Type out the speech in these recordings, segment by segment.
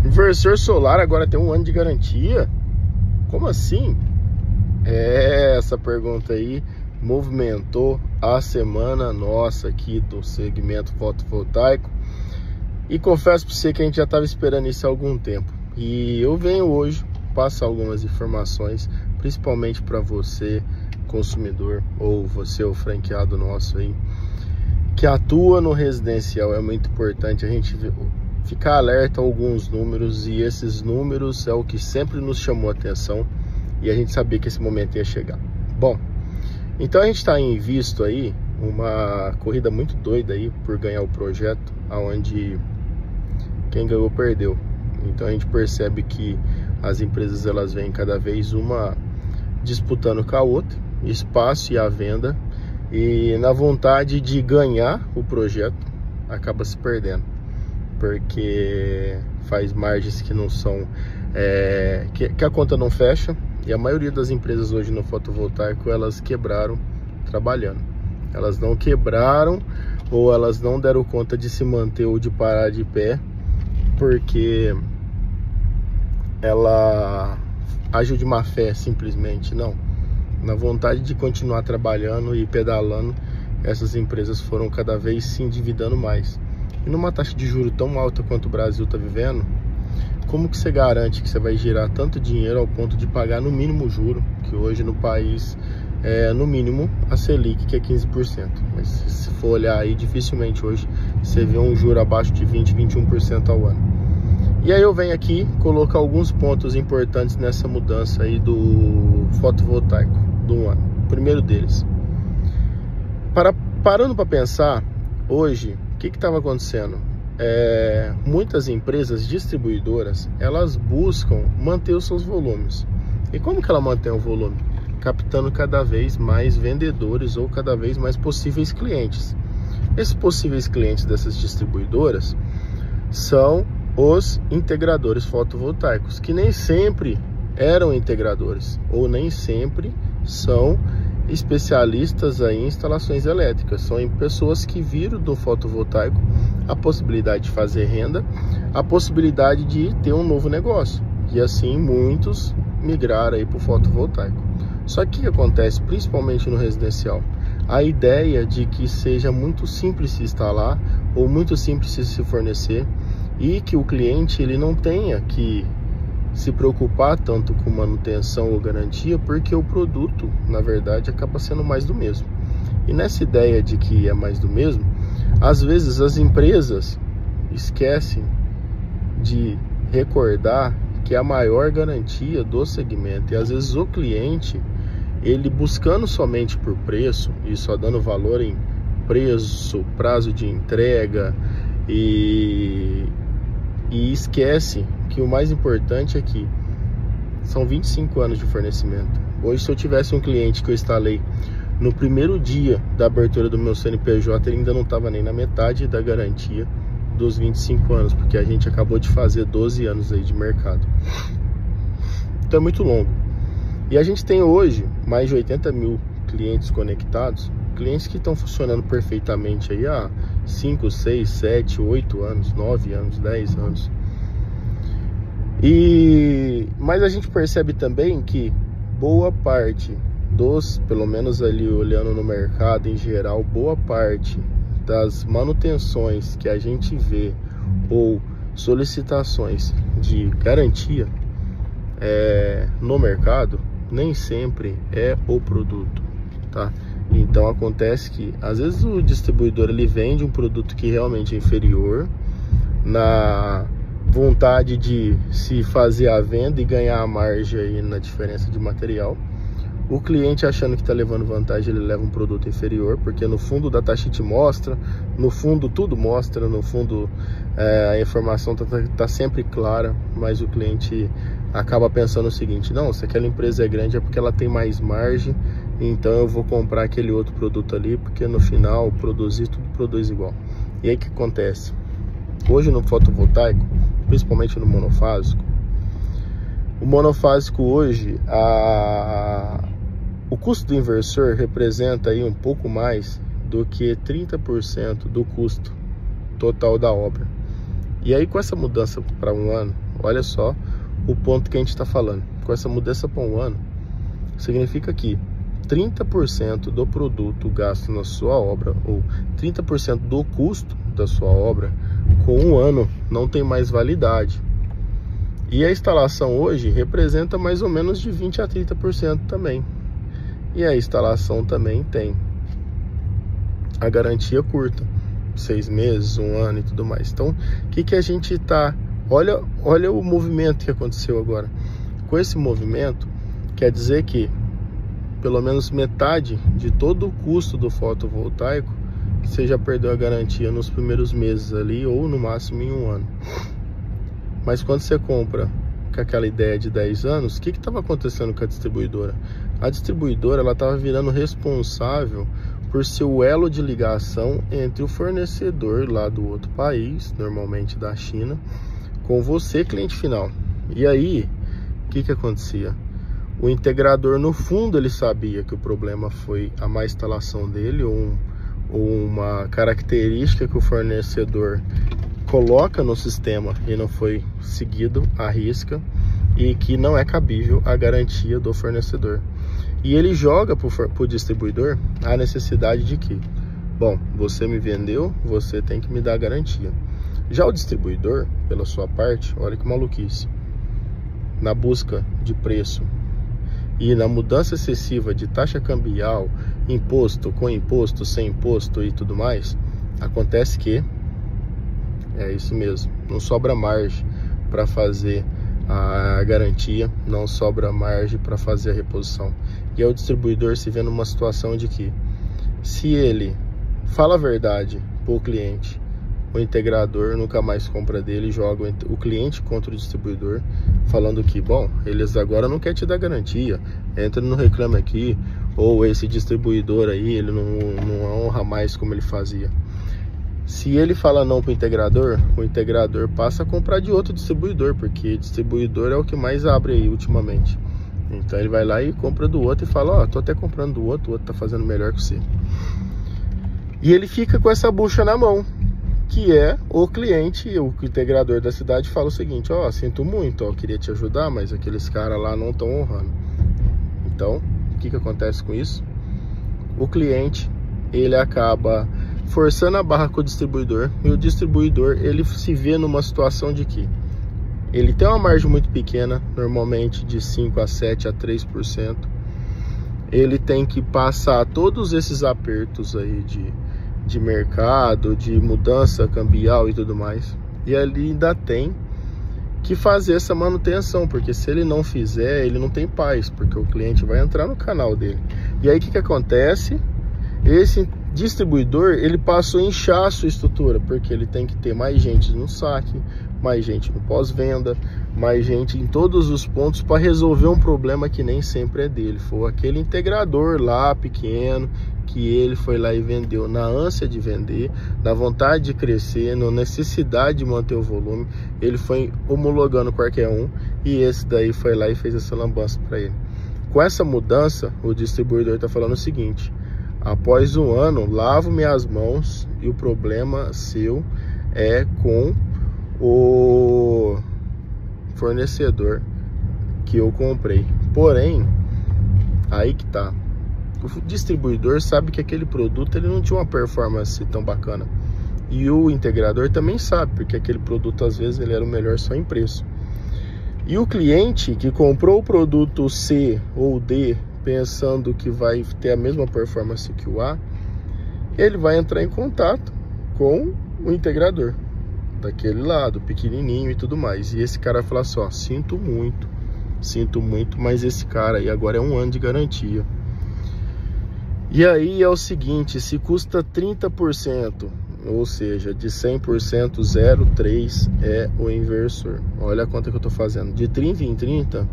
Inversor solar agora tem 1 ano de garantia? Como assim? Essa pergunta aí movimentou a semana nossa aqui do segmento fotovoltaico. E confesso para você que a gente já estava esperando isso há algum tempo. E eu venho hoje passar algumas informações, principalmente para você, consumidor, ou você, o franqueado nosso aí, que atua no residencial. É muito importante a gente ficar alerta a alguns números, e esses números é o que sempre nos chamou a atenção e a gente sabia que esse momento ia chegar. Bom, então a gente está em visto aí uma corrida muito doida aí por ganhar o projeto, aonde quem ganhou perdeu. Então a gente percebe que as empresas elas vêm cada vez uma disputando com a outra, espaço e a venda, e na vontade de ganhar o projeto acaba se perdendo, porque faz margens que não são, que a conta não fecha, e a maioria das empresas hoje no fotovoltaico elas quebraram trabalhando. Elas não quebraram, ou elas não deram conta de se manter ou de parar de pé, porque ela agiu de má fé, simplesmente. Não, na vontade de continuar trabalhando e pedalando, essas empresas foram cada vez se endividando mais. E numa taxa de juros tão alta quanto o Brasil está vivendo, como que você garante que você vai girar tanto dinheiro ao ponto de pagar no mínimo o juro, que hoje no país é no mínimo a Selic, que é 15%. Mas se for olhar aí, dificilmente hoje você vê um juro abaixo de 20, 21% ao ano. E aí eu venho aqui colocar alguns pontos importantes nessa mudança aí do fotovoltaico do ano. O primeiro deles, parando para pensar, hoje, o que estava acontecendo? Muitas empresas distribuidoras, elas buscam manter os seus volumes. E como que ela mantém o volume? Captando cada vez mais vendedores ou cada vez mais possíveis clientes. Esses possíveis clientes dessas distribuidoras são os integradores fotovoltaicos, que nem sempre eram integradores, ou nem sempre são especialistas em instalações elétricas. São pessoas que viram do fotovoltaico a possibilidade de fazer renda, a possibilidade de ter um novo negócio, e assim muitos migraram aí para o fotovoltaico. Só que o que acontece, principalmente no residencial, a ideia de que seja muito simples se instalar ou muito simples se fornecer, e que o cliente ele não tenha que se preocupar tanto com manutenção ou garantia, porque o produto, na verdade, acaba sendo mais do mesmo. E nessa ideia de que é mais do mesmo, às vezes as empresas esquecem de recordar que é a maior garantia do segmento, e às vezes o cliente, ele buscando somente por preço e só dando valor em preço, prazo de entrega, e esquece que o mais importante é que são 25 anos de fornecimento. Hoje, se eu tivesse um cliente que eu instalei no primeiro dia da abertura do meu CNPJ, ele ainda não estava nem na metade da garantia dos 25 anos, porque a gente acabou de fazer 12 anos aí de mercado. Então é muito longo. E a gente tem hoje mais de 80 mil clientes conectados, clientes que estão funcionando perfeitamente aí há 5, 6, 7, 8 anos, 9 anos, 10 anos. Mas a gente percebe também que boa parte pelo menos ali olhando no mercado em geral, boa parte das manutenções que a gente vê ou solicitações de garantia no mercado, nem sempre é o produto, tá? Então acontece que às vezes o distribuidor ele vende um produto que realmente é inferior, na vontade de se fazer a venda e ganhar a margem aí na diferença de material. O cliente, achando que está levando vantagem, ele leva um produto inferior, porque no fundo da taxa te mostra, no fundo tudo mostra, no fundo a informação tá sempre clara, mas o cliente acaba pensando o seguinte: não, se aquela empresa é grande é porque ela tem mais margem, então eu vou comprar aquele outro produto ali, porque no final tudo produz igual. E aí o que acontece? Hoje no fotovoltaico, principalmente no monofásico, o monofásico hoje, o custo do inversor representa aí um pouco mais do que 30% do custo total da obra. E aí com essa mudança para um ano, olha só o ponto que a gente está falando. Com essa mudança para um ano, significa que 30% do produto gasto na sua obra, ou 30% do custo da sua obra, com um ano não tem mais validade. E a instalação hoje representa mais ou menos de 20% a 30% também. E a instalação também tem a garantia curta, 6 meses, 1 ano e tudo mais. Então, o que a gente tá... Olha o movimento que aconteceu agora. Com esse movimento, quer dizer que pelo menos metade de todo o custo do fotovoltaico, você já perdeu a garantia nos primeiros meses ali, ou no máximo em 1 ano. Mas quando você compra com aquela ideia de 10 anos, o que estava acontecendo com a distribuidora? A distribuidora estava virando responsável por ser o elo de ligação entre o fornecedor lá do outro país, normalmente da China, com você, cliente final. E aí, o que acontecia? O integrador, no fundo, ele sabia que o problema foi a má instalação dele, ou uma característica que o fornecedor coloca no sistema e não foi seguido à risca, e que não é cabível a garantia do fornecedor. E ele joga para o distribuidor a necessidade de que, bom, você me vendeu, você tem que me dar a garantia. Já o distribuidor, pela sua parte, olha que maluquice, na busca de preço e na mudança excessiva de taxa cambial, imposto, com imposto, sem imposto e tudo mais, acontece que é isso mesmo, não sobra margem para fazer a garantia, não sobra margem para fazer a reposição. E aí o distribuidor se vê numa situação de que, se ele fala a verdade para o cliente, o integrador nunca mais compra dele, e joga o cliente contra o distribuidor, falando que, bom, eles agora não querem te dar garantia, entra no Reclame Aqui, ou esse distribuidor aí, ele não honra mais como ele fazia. Se ele fala não para o integrador passa a comprar de outro distribuidor, porque distribuidor é o que mais abre aí ultimamente. Então ele vai lá e compra do outro e fala, ó, tô até comprando do outro, o outro tá fazendo melhor que você. E ele fica com essa bucha na mão, que é o cliente, o integrador da cidade fala o seguinte, ó, sinto muito, ó, queria te ajudar, mas aqueles caras lá não estão honrando. Então, o que acontece com isso? O cliente, ele acaba forçando a barra com o distribuidor, e o distribuidor, ele se vê numa situação de que ele tem uma margem muito pequena, normalmente de 5 a 7 a 3%. Ele tem que passar todos esses apertos aí de mercado, de mudança cambial e tudo mais. E ele ainda tem que fazer essa manutenção, porque se ele não fizer, ele não tem paz, porque o cliente vai entrar no canal dele. E aí o que acontece? Esse distribuidor, ele passou a inchar a sua estrutura, porque ele tem que ter mais gente no saque, mais gente no pós-venda, mais gente em todos os pontos para resolver um problema que nem sempre é dele. Foi aquele integrador lá pequeno que ele foi lá e vendeu na ânsia de vender, na vontade de crescer, na necessidade de manter o volume. Ele foi homologando qualquer um, e esse daí foi lá e fez essa lambança para ele. Com essa mudança, o distribuidor está falando o seguinte: após 1 ano, lavo minhas mãos, e o problema seu é com o fornecedor que eu comprei. Porém, aí que tá, o distribuidor sabe que aquele produto ele não tinha uma performance tão bacana, e o integrador também sabe, porque aquele produto às vezes ele era o melhor só em preço. E o cliente que comprou o produto C ou D pensando que vai ter a mesma performance que o A, ele vai entrar em contato com o integrador daquele lado, pequenininho e tudo mais. E esse cara vai falar só, sinto muito, mas esse cara aí agora é 1 ano de garantia. E aí é o seguinte, se custa 30%, ou seja, de 100%, 0,3 é o inversor. Olha a conta que eu tô fazendo, de 30 em 30,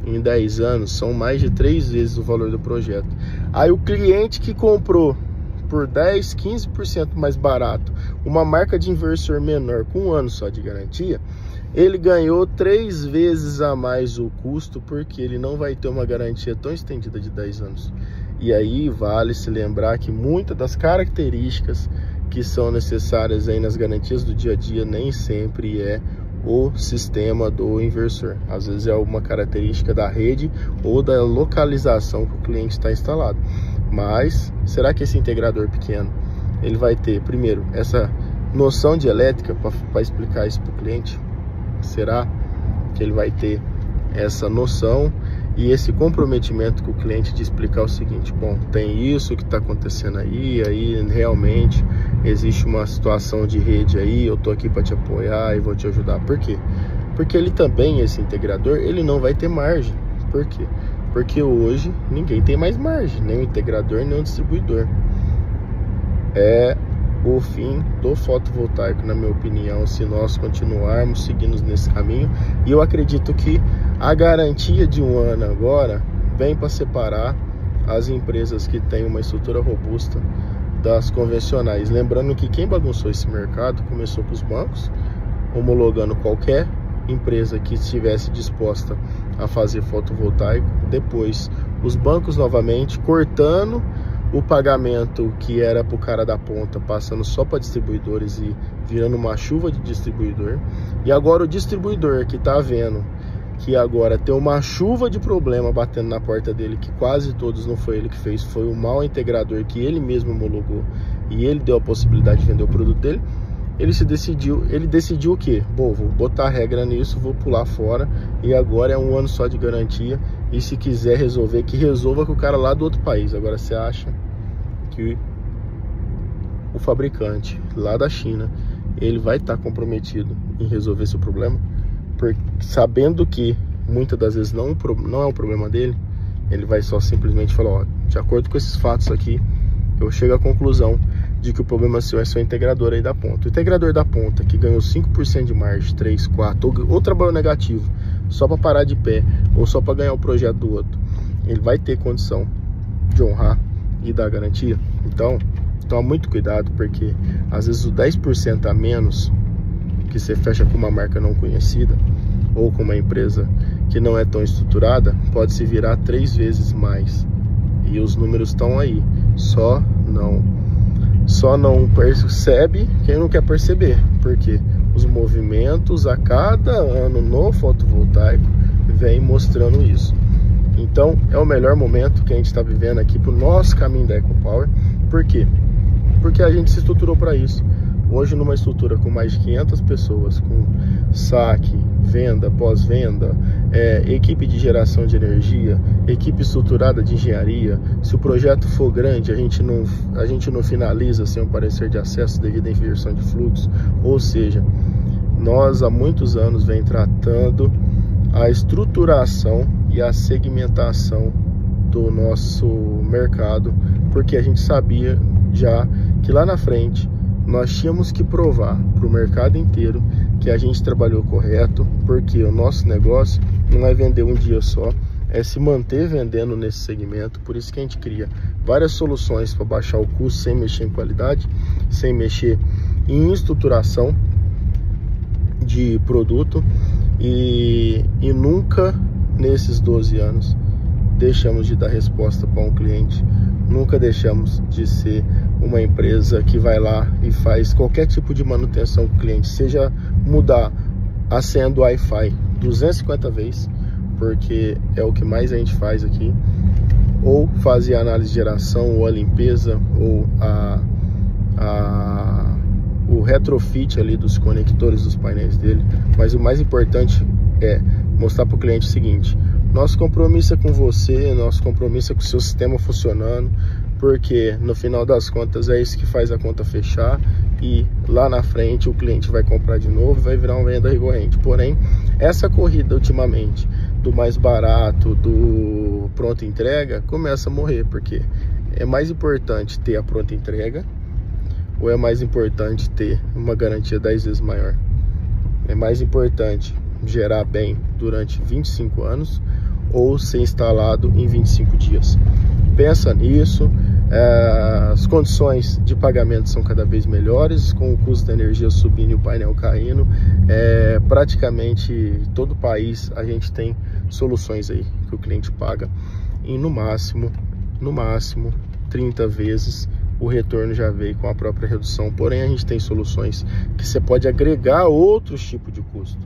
em 10 anos, são mais de 3 vezes o valor do projeto. Aí o cliente que comprou por 10, 15% mais barato, uma marca de inversor menor, com 1 ano só de garantia, ele ganhou 3 vezes a mais o custo, porque ele não vai ter uma garantia tão estendida de 10 anos. E aí vale se lembrar que muitas das características que são necessárias aí nas garantias do dia a dia nem sempre é o sistema do inversor. Às vezes é uma característica da rede ou da localização que o cliente está instalado. Mas será que esse integrador pequeno ele vai ter, primeiro, essa noção de elétrica para explicar isso para o cliente? Será que ele vai ter essa noção e esse comprometimento com o cliente de explicar o seguinte: bom, tem isso que está acontecendo aí realmente existe uma situação de rede aí, eu tô aqui para te apoiar e vou te ajudar. Por quê? Porque ele também, esse integrador, ele não vai ter margem. Por quê? Porque hoje ninguém tem mais margem, nem o integrador, nem o distribuidor. É o fim do fotovoltaico, na minha opinião, se nós continuarmos seguindo nesse caminho. E eu acredito que a garantia de 1 ano agora vem para separar as empresas que têm uma estrutura robusta das convencionais. Lembrando que quem bagunçou esse mercado começou com os bancos, homologando qualquer empresa que estivesse disposta a fazer fotovoltaico. Depois os bancos novamente cortando o pagamento que era para o cara da ponta, passando só para distribuidores e virando uma chuva de distribuidor. E agora o distribuidor que está vendo que agora tem uma chuva de problema batendo na porta dele, que quase todos não foi ele que fez, foi o mau integrador que ele mesmo homologou e ele deu a possibilidade de vender o produto dele. Ele decidiu o quê? Bom, vou botar regra nisso, vou pular fora e agora é 1 ano só de garantia, e se quiser resolver, que resolva com o cara lá do outro país. Agora você acha que o fabricante lá da China, ele vai estar comprometido em resolver esse problema? Porque, sabendo que muitas das vezes não é um problema dele, ele vai só simplesmente falar: ó, de acordo com esses fatos aqui, eu chego à conclusão de que o problema seu é seu integrador aí da ponta. O integrador da ponta que ganhou 5% de margem, 3, 4, ou trabalhou negativo só para parar de pé ou só para ganhar o projeto do outro, ele vai ter condição de honrar e dar garantia? Então, toma muito cuidado, porque às vezes o 10% a menos que você fecha com uma marca não conhecida ou com uma empresa que não é tão estruturada pode se virar 3 vezes mais, e os números estão aí. Só não percebe quem não quer perceber, porque os movimentos a cada ano no fotovoltaico vem mostrando isso. Então é o melhor momento que a gente está vivendo aqui para o nosso caminho da EcoPower. Por quê? Porque a gente se estruturou para isso. Hoje, numa estrutura com mais de 500 pessoas, com saque, venda, pós-venda, equipe de geração de energia, equipe estruturada de engenharia. Se o projeto for grande, a gente não finaliza sem um parecer de acesso devido à inversão de fluxo. Ou seja, nós há muitos anos vem tratando a estruturação e a segmentação do nosso mercado, porque a gente sabia já que lá na frente nós tínhamos que provar para o mercado inteiro que a gente trabalhou correto, porque o nosso negócio não é vender um dia só, é se manter vendendo nesse segmento. Por isso que a gente cria várias soluções para baixar o custo sem mexer em qualidade, sem mexer em estruturação de produto, e nunca nesses 12 anos deixamos de dar resposta para um cliente, nunca deixamos de ser uma empresa que vai lá e faz qualquer tipo de manutenção com o cliente, seja mudar a senha do Wi-Fi 250 vezes, porque é o que mais a gente faz aqui, ou fazer a análise de geração, ou a limpeza, ou o retrofit ali dos conectores dos painéis dele. Mas o mais importante é mostrar para o cliente o seguinte: nosso compromisso é com você, nosso compromisso é com o seu sistema funcionando, porque no final das contas é isso que faz a conta fechar, e lá na frente o cliente vai comprar de novo e vai virar uma venda recorrente. Porém, essa corrida ultimamente do mais barato, do pronta entrega, começa a morrer, porque é mais importante ter a pronta entrega ou é mais importante ter uma garantia 10 vezes maior? É mais importante gerar bem durante 25 anos ou ser instalado em 25 dias? Pensa nisso. As condições de pagamento são cada vez melhores, com o custo da energia subindo e o painel caindo. Praticamente todo o país a gente tem soluções aí que o cliente paga em no máximo 30 vezes o retorno já veio com a própria redução. Porém, a gente tem soluções que você pode agregar outros tipos de custo.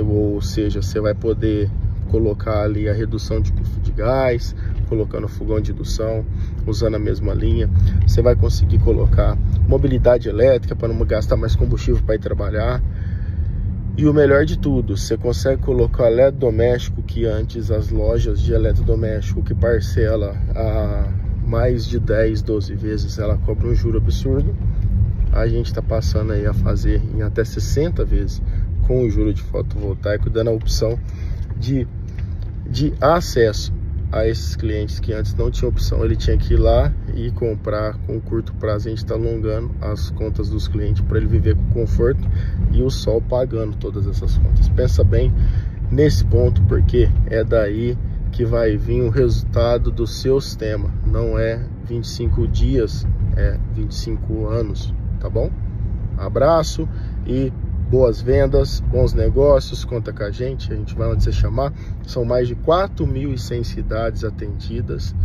ou seja, você vai poder colocar ali a redução de custo de gás, colocando fogão de indução, usando a mesma linha. Você vai conseguir colocar mobilidade elétrica para não gastar mais combustível para ir trabalhar. E o melhor de tudo, você consegue colocar eletrodoméstico, que antes as lojas de eletrodoméstico que parcela a mais de 10, 12 vezes, ela cobra um juro absurdo. A gente está passando aí a fazer em até 60 vezes com o juro de fotovoltaico, dando a opção de acesso a esses clientes que antes não tinha opção. Ele tinha que ir lá e comprar com curto prazo. A gente está alongando as contas dos clientes para ele viver com conforto e o sol pagando todas essas contas. Pensa bem nesse ponto, porque é daí que vai vir o resultado do seu sistema. Não é 25 dias, é 25 anos, tá bom? Abraço e boas vendas, bons negócios. Conta com a gente vai onde você chamar. São mais de 4.100 cidades atendidas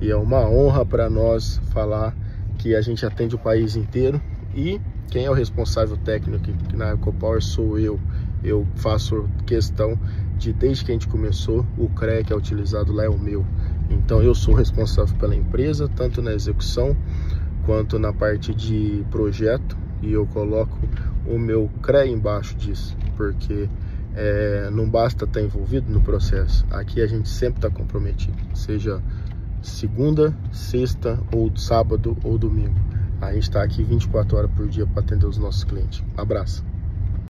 e é uma honra para nós falar que a gente atende o país inteiro. E quem é o responsável técnico aqui na Ecopower sou eu. Eu faço questão de, desde que a gente começou, o CREA que é utilizado lá é o meu. Então eu sou responsável pela empresa, tanto na execução quanto na parte de projeto, e eu coloco o meu CREA embaixo disso, porque não basta estar envolvido no processo. Aqui a gente sempre está comprometido, seja segunda, sexta, ou sábado ou domingo. A gente está aqui 24 horas por dia para atender os nossos clientes. Abraço.